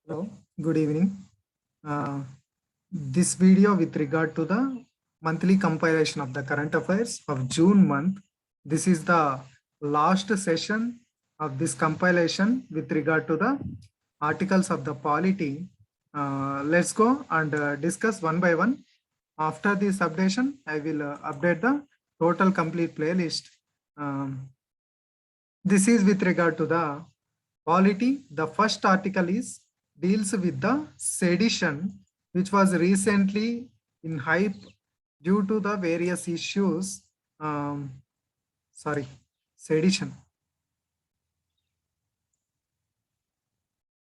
Hello, good evening. Uh, this video with regard to the monthly compilation of the current affairs of June month. This is the last session of this compilation with regard to the articles of the polity. Let's go and discuss one by one. After this updation, I will update the total complete playlist. This is with regard to the polity. The first article is deals with the sedition, which was recently in hype due to the various issues. Sorry, sedition.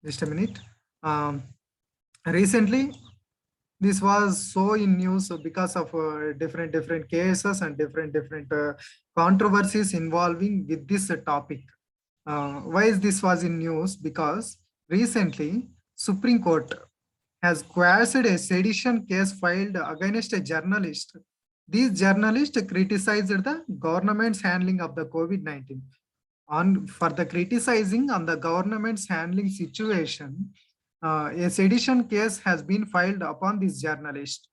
Just a minute. Recently, this was so in news because of different cases and different controversies involving with this topic. Why is this was in news? Because recently Supreme Court has quashed a sedition case filed against a journalist. This journalist criticized the government's handling of the COVID-19. For the criticizing on the government's handling situation, a sedition case has been filed upon this journalist.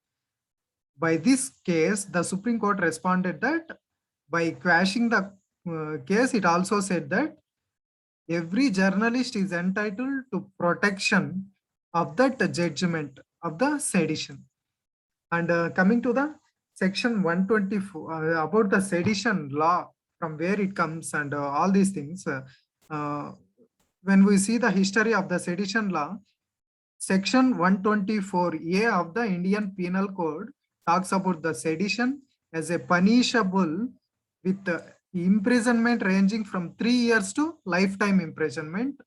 By this case, the Supreme Court responded that by quashing the case, it also said that every journalist is entitled to protection of that judgment of the sedition. And coming to the section 124 about the sedition law, from where it comes and all these things. When we see the history of the sedition law, section 124A of the Indian Penal Code talks about the sedition as a punishable with imprisonment ranging from 3 years to lifetime imprisonment,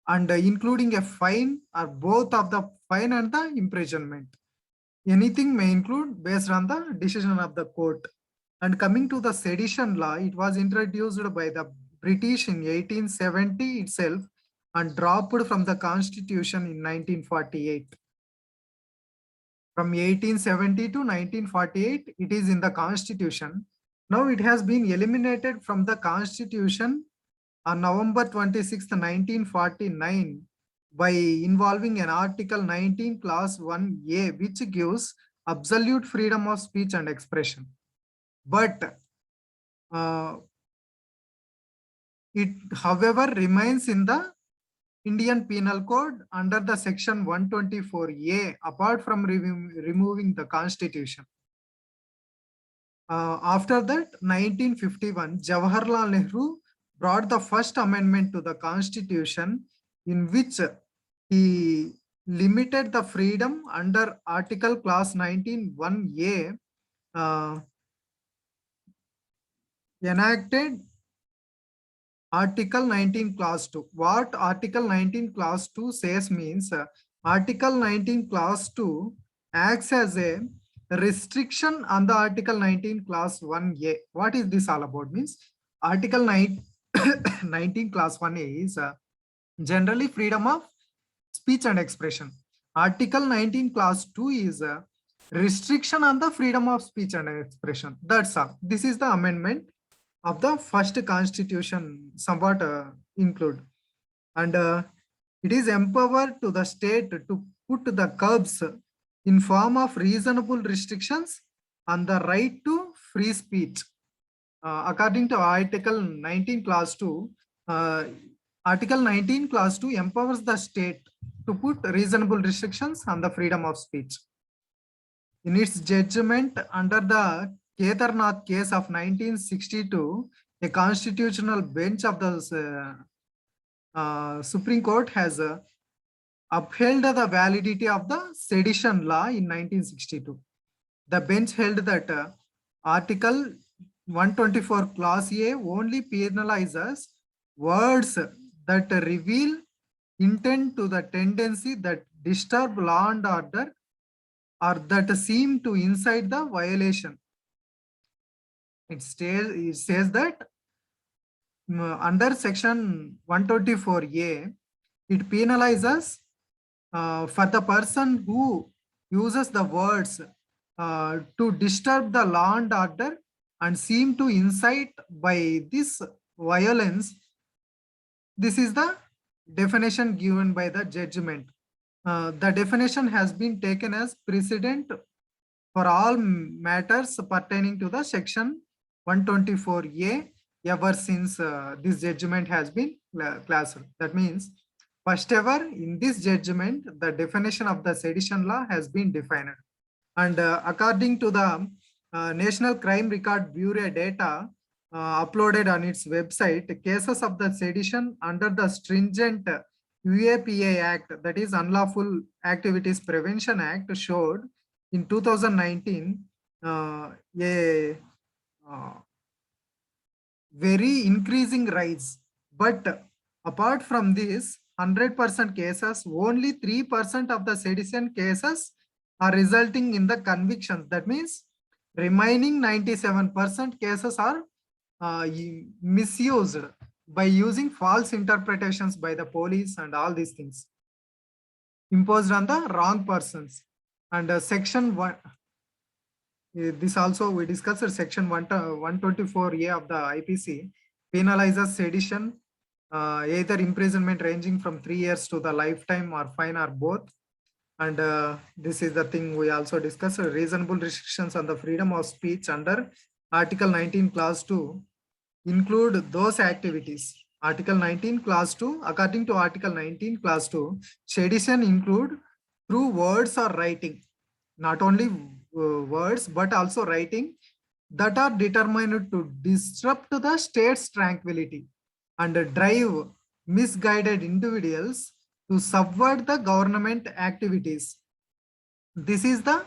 and including a fine or both of the fine and the imprisonment. Anything may include based on the decision of the court. And coming to the sedition law, it was introduced by the British in 1870 itself and dropped from the constitution in 1948. From 1870 to 1948, it is in the constitution. Now it has been eliminated from the constitution on November 26, 1949 by involving an article 19 clause 1A, which gives absolute freedom of speech and expression. But it, however, remains in the Indian Penal Code under the section 124A, apart from removing the constitution. After that, 1951, Jawaharlal Nehru brought the first amendment to the constitution, in which he limited the freedom under article clause 19(1)(a), enacted article 19 clause 2. What article 19 clause 2 says means, article 19 clause 2 acts as a restriction on the article 19 clause 1A. What is this all about? Means article 19 clause 1A is generally freedom of speech and expression. Article 19 clause 2 is a restriction on the freedom of speech and expression. That's all. This is the amendment of the first constitution, somewhat include. And it is empowered to the state to put the curbs in form of reasonable restrictions on the right to free speech. According to Article 19 clause 2, Article 19 clause 2 empowers the state to put reasonable restrictions on the freedom of speech. In its judgment under the Kedarnath case of 1962, a constitutional bench of the Supreme Court has upheld the validity of the sedition law in 1962. The bench held that Article 124 Clause A only penalizes words that reveal intent to the tendency that disturb law and order or that seem to incite the violation. It says that under section 124A, it penalizes for the person who uses the words to disturb the law and order and seem to incite by this violence. This is the definition given by the judgment. The definition has been taken as precedent for all matters pertaining to the section 124A ever since this judgment has been classed. That means first ever in this judgment, the definition of the sedition law has been defined. And according to the National Crime Record Bureau data uploaded on its website, cases of the sedition under the stringent UAPA Act, that is Unlawful Activities Prevention Act, showed in 2019 a very increasing rise. But apart from this 100% cases, only 3% of the sedition cases are resulting in the convictions. That means remaining 97% cases are misused by using false interpretations by the police and all these things imposed on the wrong persons. And section 1, this also we discussed, section 124A of the IPC penalizes sedition, either imprisonment ranging from 3 years to the lifetime or fine or both. And this is the thing we also discussed, reasonable restrictions on the freedom of speech under Article 19 Clause 2 include those activities. Article 19 Clause 2, according to Article 19 Clause 2, sedition include through words or writing, not only words but also writing, that are determined to disrupt the state's tranquility and drive misguided individuals to subvert the government activities. This is the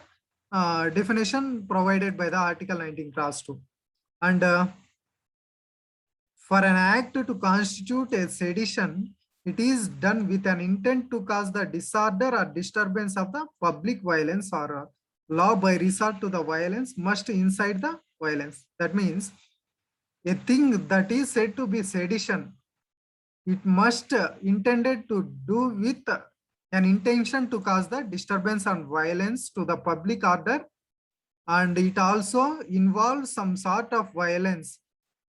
definition provided by the Article 19 Clause 2. And for an act to constitute a sedition, it is done with an intent to cause the disorder or disturbance of the public violence, or law by resort to the violence must incite the violence. That means a thing that is said to be sedition, it must intended to do with an intention to cause the disturbance and violence to the public order, and it also involves some sort of violence,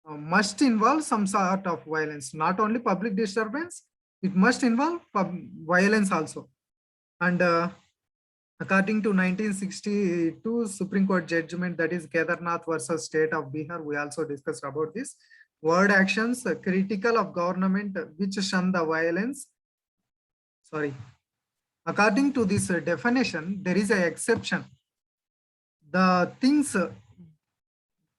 must involve some sort of violence, not only public disturbance, it must involve violence also. And according to 1962 Supreme Court judgment, that is Kedarnath versus State of Bihar, we also discussed about this. Word actions critical of government which shun the violence. Sorry. According to this definition, there is an exception. The things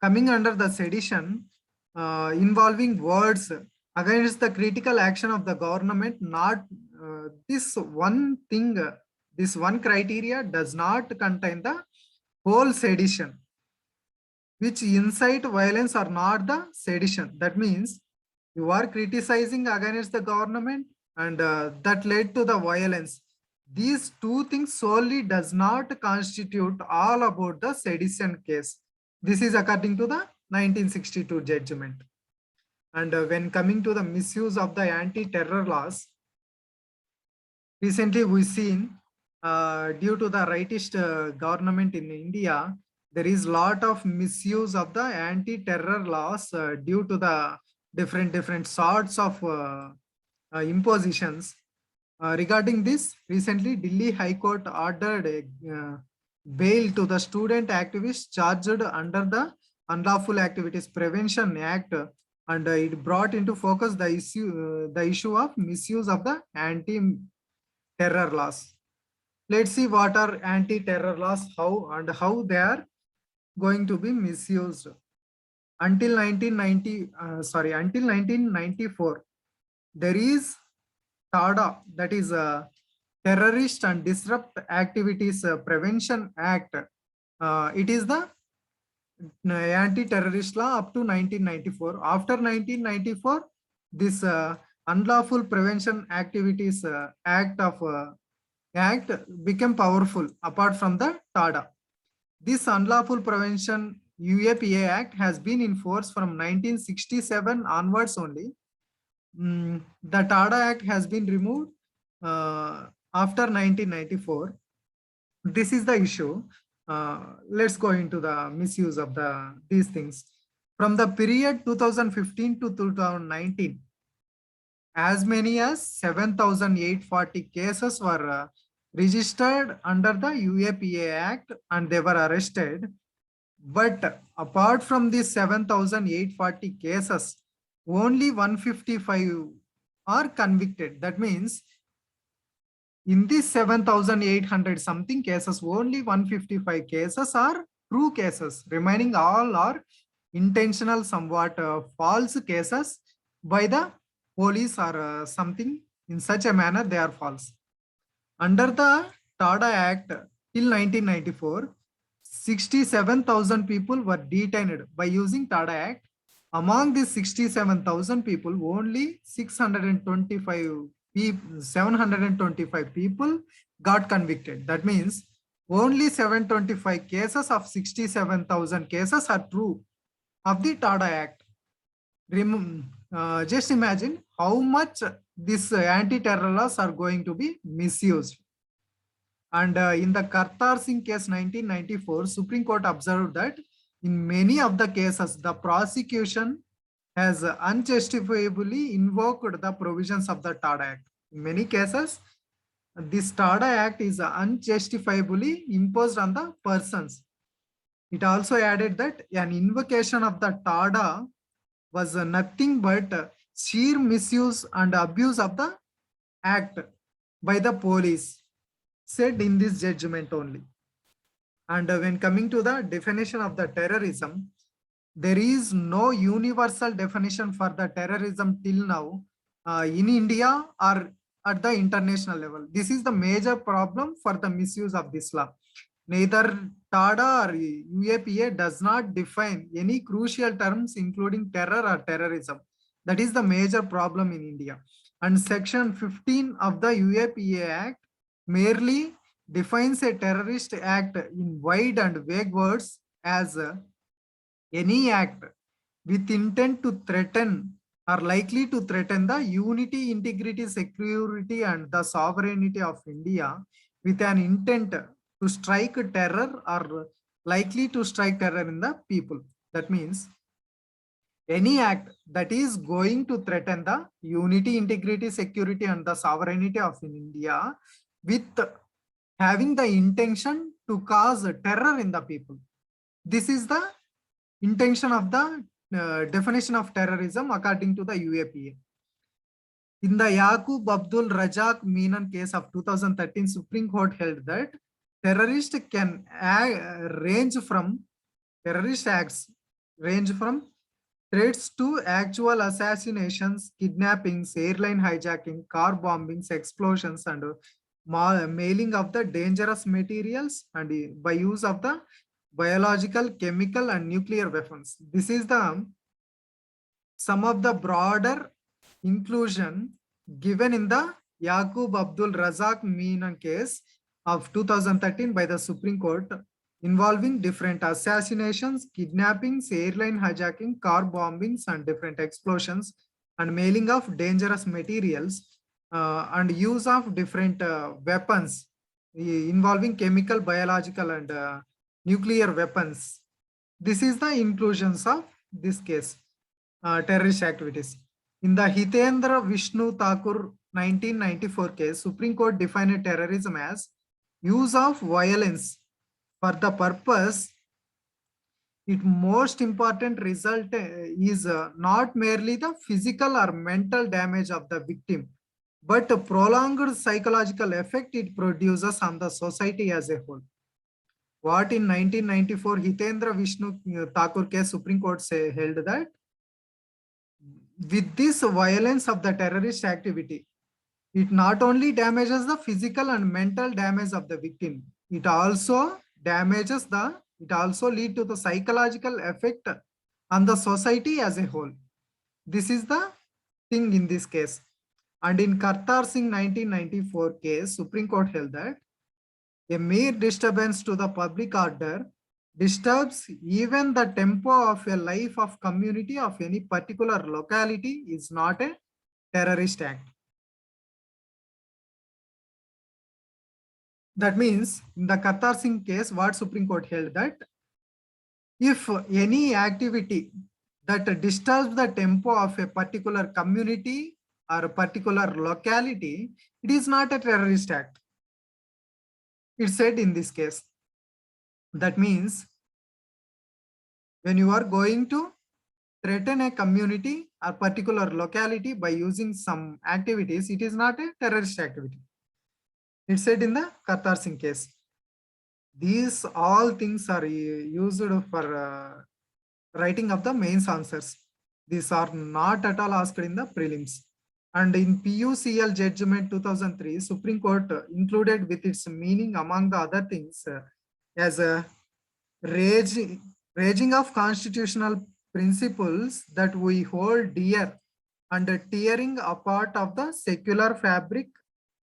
coming under the sedition involving words against the critical action of the government, not this one thing, this one criteria does not contain the whole sedition, which incite violence are not the sedition. That means you are criticizing against the government and that led to the violence. These two things solely does not constitute all about the sedition case. This is according to the 1962 judgment. And when coming to the misuse of the anti-terror laws, recently we've seen due to the rightist government in India, there is lot of misuse of the anti-terror laws due to the different sorts of impositions. Regarding this, recently Delhi High Court ordered a bail to the student activists charged under the Unlawful Activities Prevention Act, and it brought into focus the issue of misuse of the anti-terror laws. Let's see what are anti-terror laws, how they are going to be misused. Until 1994, there is TADA, that is Terrorist and Disrupt Activities Prevention Act. It is the anti-terrorist law up to 1994. After 1994, this Unlawful Prevention Activities Act became powerful apart from the TADA. This Unlawful Prevention UAPA Act has been in force from 1967 onwards only. The TADA Act has been removed after 1994. This is the issue. Let's go into the misuse of these things. From the period 2015 to 2019, as many as 7,840 cases were registered under the UAPA Act and they were arrested. But apart from these 7,840 cases, only 155 are convicted. That means in these 7,800 something cases, only 155 cases are true cases. Remaining all are intentional, somewhat false cases by the police or something in such a manner they are false. Under the TADA Act till 1994, 67,000 people were detained by using TADA Act. Among these 67,000 people, only 725 people got convicted. That means only 725 cases of 67,000 cases are true of the TADA Act. Just imagine how much these anti-terror laws are going to be misused. And in the Kartar Singh case 1994, Supreme Court observed that in many of the cases, the prosecution has unjustifiably invoked the provisions of the TADA Act. In many cases, this TADA Act is unjustifiably imposed on the persons. It also added that an invocation of the TADA was nothing but sheer misuse and abuse of the act by the police, said in this judgment only. And when coming to the definition of the terrorism, there is no universal definition for the terrorism till now in India or at the international level. This is the major problem for the misuse of this law. Neither TADA or UAPA does not define any crucial terms including terror or terrorism. That is the major problem in India. And section 15 of the UAPA Act merely defines a terrorist act in wide and vague words as any act with intent to threaten or likely to threaten the unity, integrity, security and the sovereignty of India with an intent to strike terror or likely to strike terror in the people. That means any act that is going to threaten the unity, integrity, security and the sovereignty of India with having the intention to cause terror in the people. This is the intention of the definition of terrorism according to the UAPA. In the Yaqub Abdul Razak Meenan case of 2013, Supreme Court held that terrorist acts range from threats to actual assassinations, kidnappings, airline hijacking, car bombings, explosions, and mailing of the dangerous materials and by use of the biological, chemical, and nuclear weapons. This is the some of the broader inclusion given in the Yaqub Abdul Razak Meenan case of 2013 by the Supreme Court involving different assassinations, kidnappings, airline hijacking, car bombings, and different explosions, and mailing of dangerous materials, and use of different weapons involving chemical, biological, and nuclear weapons. This is the inclusions of this case, terrorist activities. In the Hitendra Vishnu Thakur 1994 case, Supreme Court defined terrorism as use of violence for the purpose. Its most important result is not merely the physical or mental damage of the victim, but a prolonged psychological effect it produces on the society as a whole. What in 1994 Hitendra Vishnu Thakur case, Supreme Court held that with this violence of the terrorist activity, it not only damages the physical and mental damage of the victim, it also lead to the psychological effect on the society as a whole. This is the thing in this case. And in Kartar Singh 1994 case, Supreme Court held that a mere disturbance to the public order disturbs even the tempo of a life of community of any particular locality is not a terrorist act. That means in the Kartar Singh case, what Supreme Court held that if any activity that disturbs the tempo of a particular community or a particular locality, it is not a terrorist act. it said in this case. That means when you are going to threaten a community or particular locality by using some activities, it is not a terrorist activity. It said in the Kartar Singh case. These all things are used for writing of the mains answers. These are not at all asked in the prelims. And in PUCL judgment 2003, Supreme Court included with its meaning among the other things as a raging of constitutional principles that we hold dear and tearing apart of the secular fabric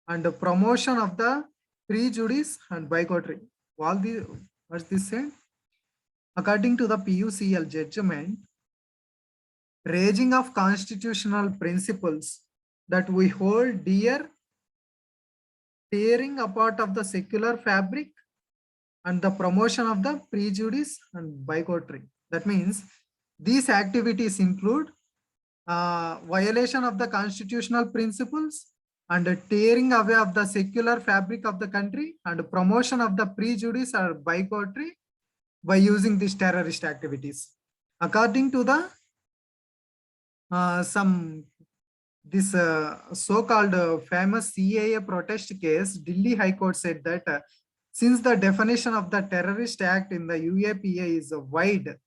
and the promotion of the prejudice and bigotry. What's this saying? According to the PUCL judgment, raging of constitutional principles that we hold dear, tearing apart of the secular fabric and the promotion of the prejudice and bigotry. That means these activities include violation of the constitutional principles and tearing away of the secular fabric of the country and promotion of the prejudice or bigotry by using these terrorist activities. According to the this so-called famous CAA protest case, Delhi High Court said that since the definition of the terrorist act in the UAPA is wide,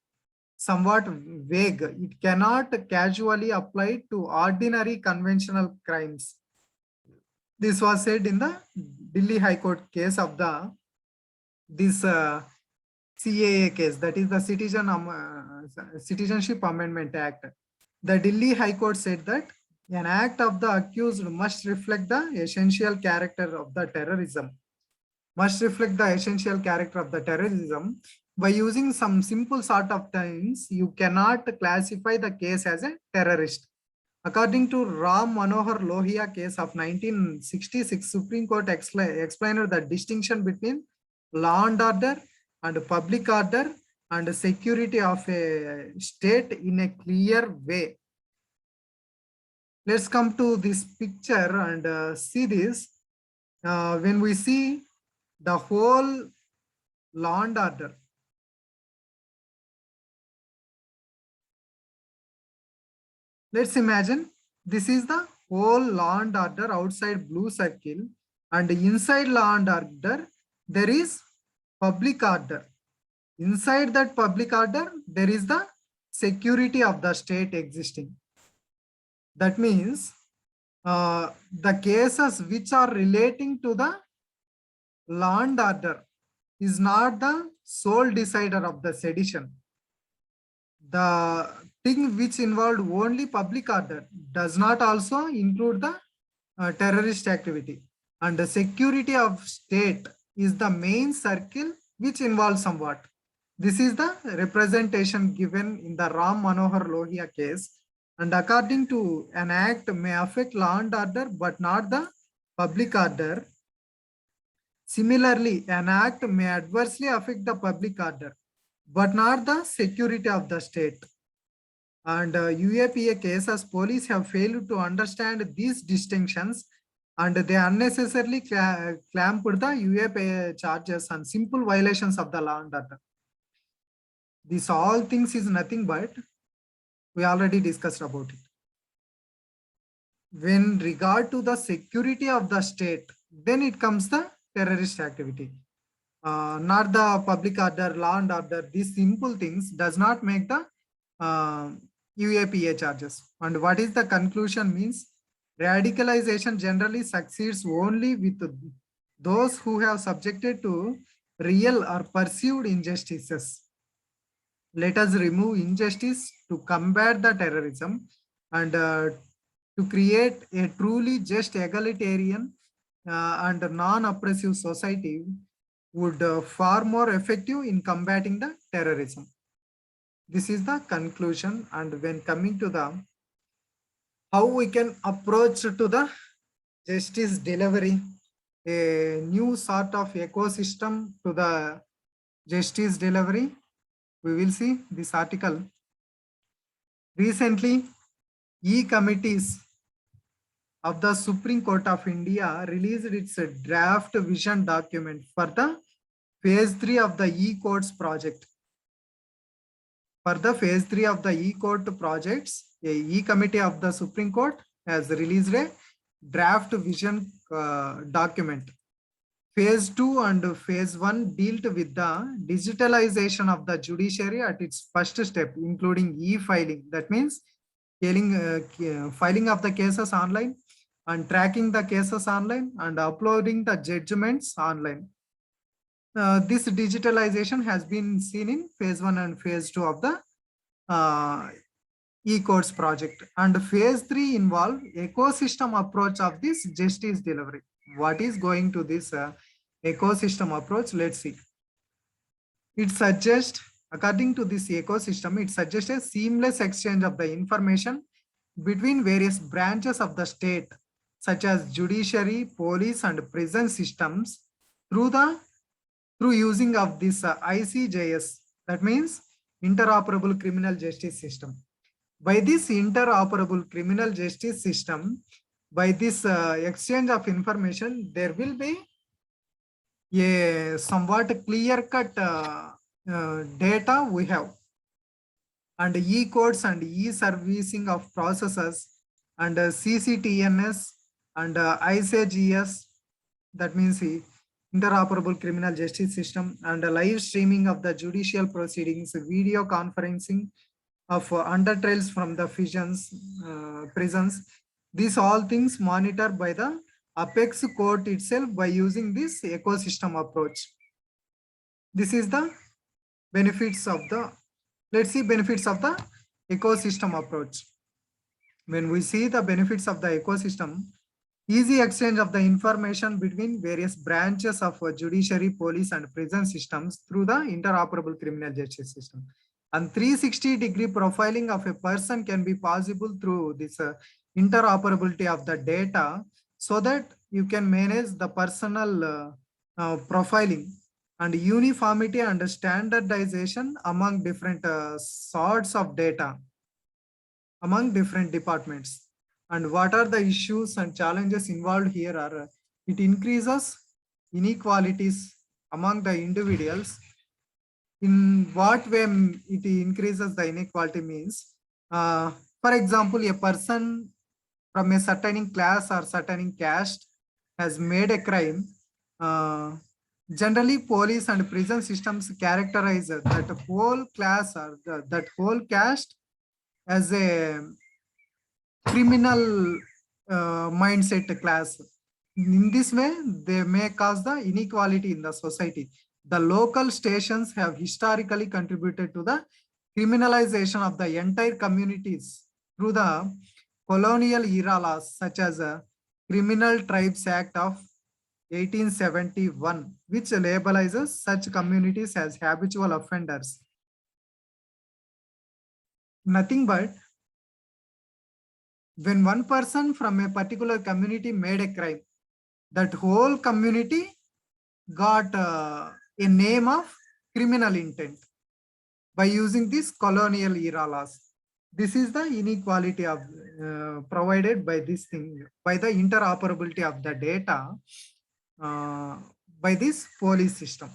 somewhat vague, it cannot casually apply to ordinary conventional crimes. This was said in the Delhi High Court case of this CAA case, that is the Citizenship Amendment Act. The Delhi High Court said that an act of the accused must reflect the essential character of the terrorism. By using some simple sort of things, you cannot classify the case as a terrorist. According to Ram Manohar Lohia case of 1966, Supreme Court explained the distinction between law and order and public order and security of a state in a clear way. Let's come to this picture and see this. When we see the whole law and order, let's imagine this is the whole law and order outside blue circle, and inside law and order there is public order. Inside that public order there is the security of the state existing. That means the cases which are relating to the law and order is not the sole decider of the sedition. The thing which involved only public order does not also include the terrorist activity, and the security of state is the main circle which involves somewhat. This is the representation given in the Ram Manohar Lohia case, and according to an act may affect law and order but not the public order. Similarly, an act may adversely affect the public order but not the security of the state. And UAPA cases, police have failed to understand these distinctions and they unnecessarily clamped the UAPA charges on simple violations of the law and order. This all things is nothing but we already discussed about it. When regard to the security of the state, then it comes the terrorist activity. Not the public order, law and order. These simple things does not make the UAPA charges. And what is the conclusion means? Radicalization generally succeeds only with those who have subjected to real or perceived injustices. Let us remove injustice to combat the terrorism and to create a truly just, egalitarian and non-oppressive society would far more effective in combating the terrorism. This is the conclusion. And when coming to the how we can approach to the justice delivery, a new sort of ecosystem to the justice delivery, we will see this article. Recently, e-committees of the Supreme Court of India released its draft vision document for the phase 3 of the e-courts project. For the phase 3 of the e-court projects, a e-committee of the Supreme Court has released a draft vision document. Phase 2 and phase 1 dealt with the digitalization of the judiciary at its first step, including e-filing. That means filing of the cases online and tracking the cases online and uploading the judgments online. This digitalization has been seen in phase 1 and phase 2 of the e-courts project. And phase 3 involve ecosystem approach of this justice delivery. What is going to this ecosystem approach? Let's see. It suggests, according to this ecosystem, it suggests a seamless exchange of the information between various branches of the state, such as judiciary, police, and prison systems through using of this ICJS. That means interoperable criminal justice system. By this interoperable criminal justice system, by this exchange of information, there will be a somewhat clear-cut data we have, and e-courts and e-servicing of processes and CCTNS and ICJS, that means interoperable criminal justice system, and live streaming of the judicial proceedings, video conferencing of under trials from the prisons. These all things monitored by the Apex court itself by using this ecosystem approach. This is the benefits of the, let's see benefits of the ecosystem approach. When we see the benefits of the ecosystem, easy exchange of the information between various branches of judiciary, police, and prison systems through the interoperable criminal justice system. And 360-degree profiling of a person can be possible through this interoperability of the data, so that you can manage the personal profiling and uniformity and standardization among different sorts of data among different departments. And what are the issues and challenges involved here are it increases inequalities among the individuals. In what way it increases the inequality means, for example, a person from a certain class or certain caste has made a crime. Generally, police and prison systems characterize that whole class or that whole caste as a criminal mindset class. In this way, they may cause the inequality in the society. The local stations have historically contributed to the criminalization of the entire communities through the colonial era laws, such as Criminal Tribes Act of 1871, which labelizes such communities as habitual offenders. Nothing but when one person from a particular community made a crime, that whole community got a name of criminal intent by using this colonial era laws. This is the inequality of provided by this thing, by the interoperability of the data by this police system.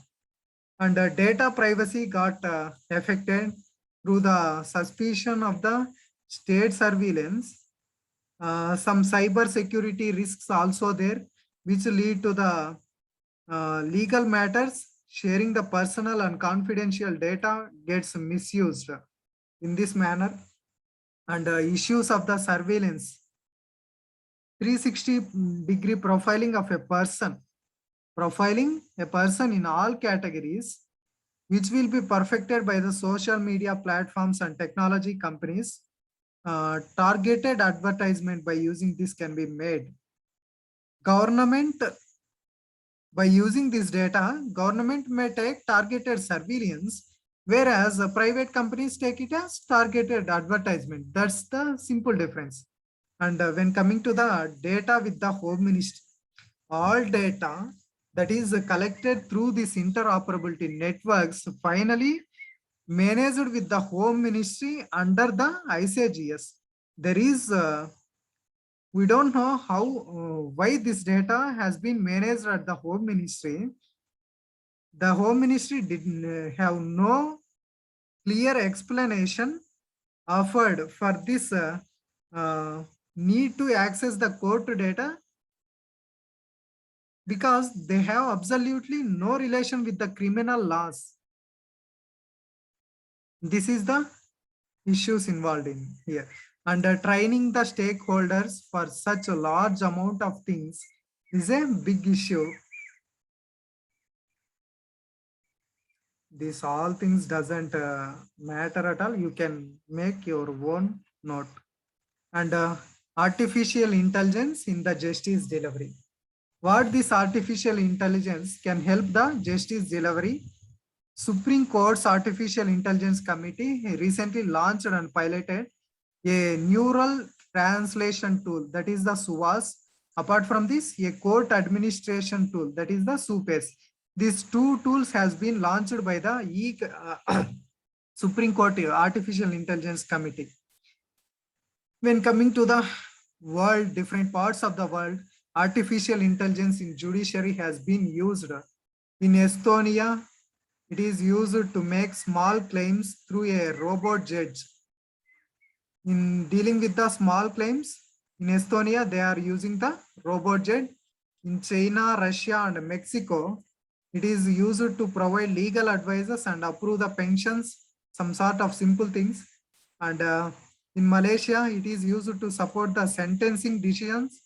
And data privacy got affected through the suspicion of the state surveillance. Some cyber security risks also there, which lead to the legal matters. Sharing the personal and confidential data gets misused in this manner. And issues of the surveillance, 360-degree profiling of a person, profiling a person in all categories, which will be perfected by the social media platforms and technology companies. Targeted advertisement by using this can be made. Government, by using this data, government may take targeted surveillance, whereas private companies take it as targeted advertisement. That's the simple difference. And when coming to the data with the Home Ministry, all data that is collected through this interoperability networks finally managed with the Home Ministry under the ICJS. There is We don't know how, why this data has been managed at the Home Ministry. The Home Ministry didn't have no clear explanation offered for this uh, need to access the court data, because they have absolutely no relation with the criminal laws. This is the issues involved in here. And training the stakeholders for such a large amount of things is a big issue. This all things doesn't matter at all. You can make your own note. And artificial intelligence in the justice delivery. What this artificial intelligence can help the justice delivery. Supreme Court's Artificial Intelligence Committee recently launched and piloted a neural translation tool, that is the SUVAS. Apart from this, a court administration tool, that is the SUPES. These two tools has been launched by the Supreme Court Artificial Intelligence Committee. When coming to the world, different parts of the world, artificial intelligence in judiciary has been used. In Estonia, it is used to make small claims through a robot judge. In dealing with the small claims, in Estonia, they are using the robot judge. In China, Russia, and Mexico, it is used to provide legal advices and approve the pensions, some sort of simple things. And in Malaysia, it is used to support the sentencing decisions.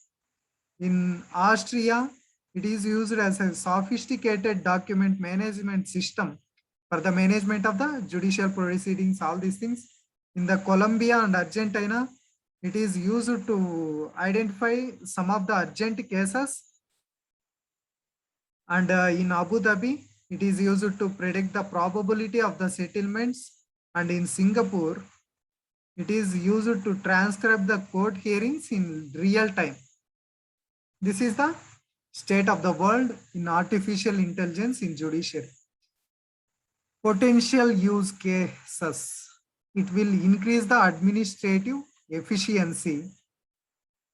In Austria, it is used as a sophisticated document management system for the management of the judicial proceedings, all these things. In the Colombia and Argentina, it is used to identify some of the urgent cases. And in Abu Dhabi, it is used to predict the probability of the settlements. And in Singapore, it is used to transcribe the court hearings in real time. This is the state of the world in artificial intelligence in judiciary. Potential use cases. It will increase the administrative efficiency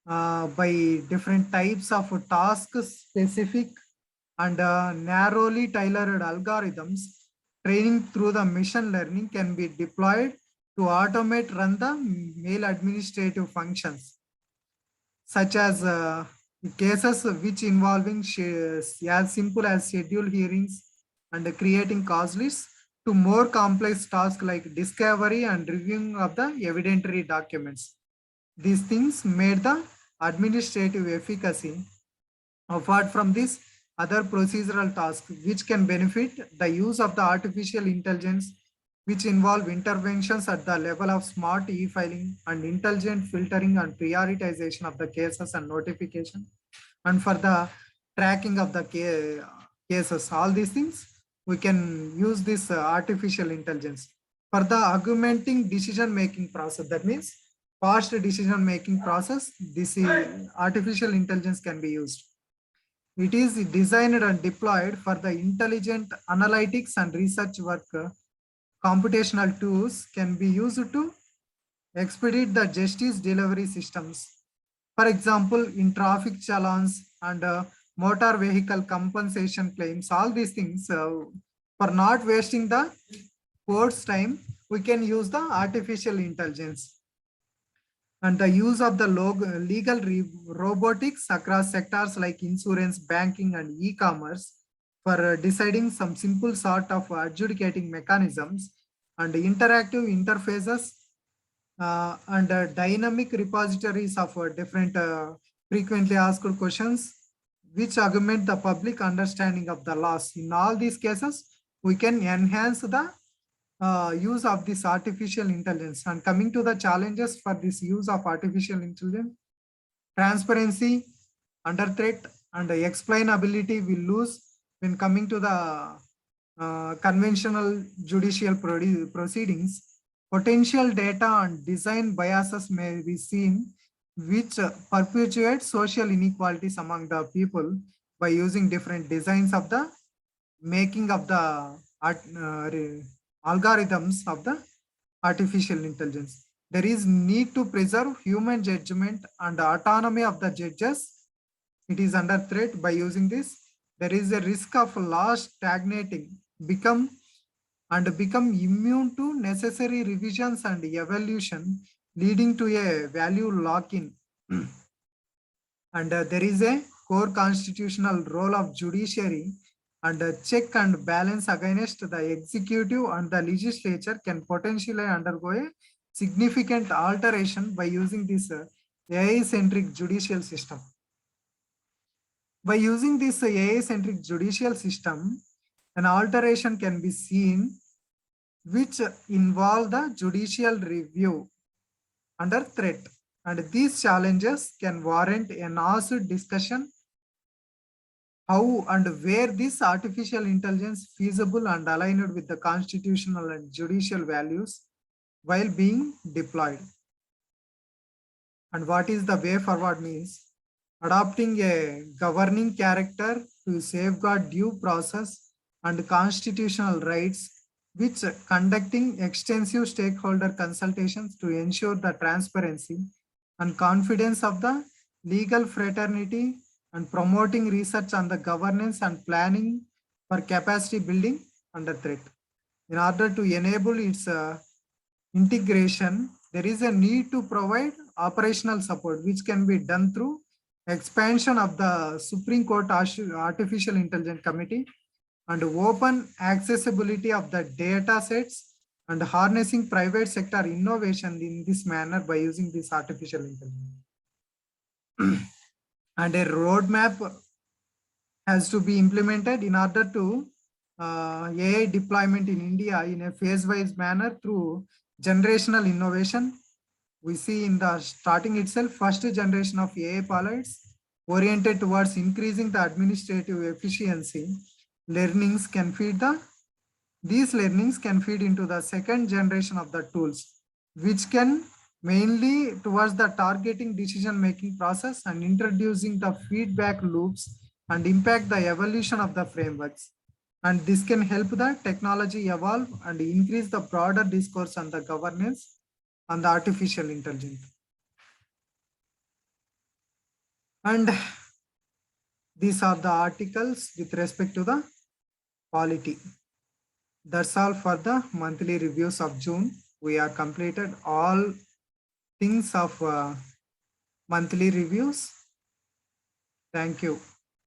by different types of task specific and narrowly tailored algorithms. Training through the machine learning can be deployed to automate run the mail administrative functions, such as cases which involving as simple as schedule hearings and creating cause lists, to more complex tasks like discovery and reviewing of the evidentiary documents. These things made the administrative efficacy. Apart from this, other procedural tasks which can benefit the use of the artificial intelligence, which involve interventions at the level of smart e-filing and intelligent filtering and prioritization of the cases and notification, and for the tracking of the cases. All these things, we can use this artificial intelligence for the augmenting decision-making process. That means fast decision-making process, this artificial intelligence can be used. It is designed and deployed for the intelligent analytics and research work. Computational tools can be used to expedite the justice delivery systems. For example, in traffic challans and motor vehicle compensation claims, all these things, for not wasting the court's time, we can use the artificial intelligence. And the use of the legal robotics across sectors like insurance, banking, and e-commerce for deciding some simple sort of adjudicating mechanisms, and interactive interfaces and dynamic repositories of different frequently asked questions, which augment the public understanding of the laws. In all these cases, we can enhance the use of this artificial intelligence. And coming to the challenges for this use of artificial intelligence, transparency under threat and explainability will lose when coming to the conventional judicial proceedings. Potential data and design biases may be seen, which perpetuate social inequalities among the people by using different designs of the making of the algorithms of the artificial intelligence. There is need to preserve human judgment and autonomy of the judges. It is under threat by using this. There is a risk of law stagnating, become immune to necessary revisions and evolution, leading to a value lock-in. And there is a core constitutional role of judiciary, and check and balance against the executive and the legislature can potentially undergo a significant alteration by using this AI-centric judicial system. By using this AI-centric judicial system, an alteration can be seen which involve the judicial review under threat. And these challenges can warrant a nuanced discussion how and where this artificial intelligence feasible and aligned with the constitutional and judicial values while being deployed. And what is the way forward means? Adopting a governing character to safeguard due process and constitutional rights, which conducting extensive stakeholder consultations to ensure the transparency and confidence of the legal fraternity, and promoting research on the governance and planning for capacity building under threat. In order to enable its integration, there is a need to provide operational support, which can be done through expansion of the Supreme Court Artificial Intelligence Committee and open accessibility of the data sets and harnessing private sector innovation in this manner by using this artificial intelligence. And a roadmap has to be implemented in order to AI deployment in India in a phase-wise manner through generational innovation. We see in the starting itself, first generation of AI pilots oriented towards increasing the administrative efficiency. Learnings can feed these learnings can feed into the second generation of the tools, which can mainly towards the targeting decision-making process and introducing the feedback loops and impact the evolution of the frameworks. And this can help the technology evolve and increase the broader discourse on the governance on the artificial intelligence. And these are the articles with respect to the polity. That's all for the monthly reviews of June. We are completed all things of monthly reviews. Thank you.